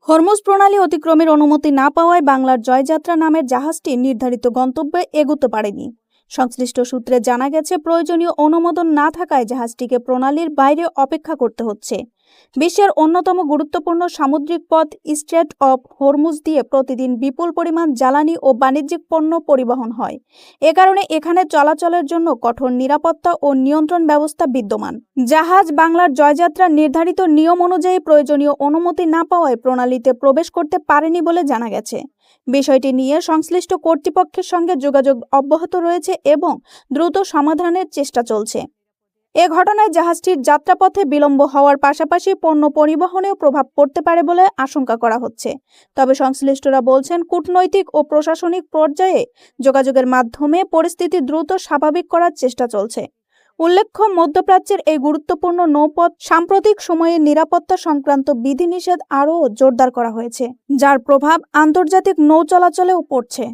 Hormuz প্রণালী অতিক্রমের অনুমতি না পাওয়ায় বাংলার জয়যাত্রা নামের জাহাজটি নির্ধারিত গন্তব্যে এগোতে পারেনি। সংশ্লিষ্ট সূত্রে জানা গেছে, প্রয়োজনীয় অনুমোদন না থাকায় জাহাজটিকে প্রণালীর বাইরে অপেক্ষা করতে হচ্ছে। বিশ্বের অন্যতম গুরুত্বপূর্ণ সামুদ্রিক পথ স্ট্রেট অফ হরমুজ দিয়ে প্রতিদিন বিপুল পরিমাণ জ্বালানি ও বাণিজ্যিক পণ্য পরিবহন হয়। এ কারণে এখানে চলাচলের জন্য কঠোর নিরাপত্তা ও নিয়ন্ত্রণ ব্যবস্থা বিদ্যমান। জাহাজ বাংলার জয়যাত্রা নির্ধারিত নিয়ম অনুযায়ী প্রয়োজনীয় অনুমতি না পাওয়ায় প্রণালীতে প্রবেশ করতে পারেনি বলে জানা গেছে। বিষয়টি নিয়ে সংশ্লিষ্ট কর্তৃপক্ষের সঙ্গে যোগাযোগ অব্যাহত রয়েছে এবং দ্রুত সমাধানের চেষ্টা চলছে। এ ঘটনায় জাহাজটির যাত্রাপথে বিলম্ব হওয়ার পাশাপাশি পণ্য পরিবহনেও প্রভাব পড়তে পারে বলে আশঙ্কা করা হচ্ছে। তবে সংশ্লিষ্টরা বলছেন, কূটনৈতিক ও প্রশাসনিক পর্যায়ে যোগাযোগের মাধ্যমে পরিস্থিতি দ্রুত স্বাভাবিক করার চেষ্টা চলছে। উল্লেখ্য, মধ্যপ্রাচ্যের এই গুরুত্বপূর্ণ নৌপথ সাম্প্রতিক সময়ে নিরাপত্তা সংক্রান্ত বিধিনিষেধ আরও জোরদার করা হয়েছে, যার প্রভাব আন্তর্জাতিক নৌ চলাচলেও পড়ছে।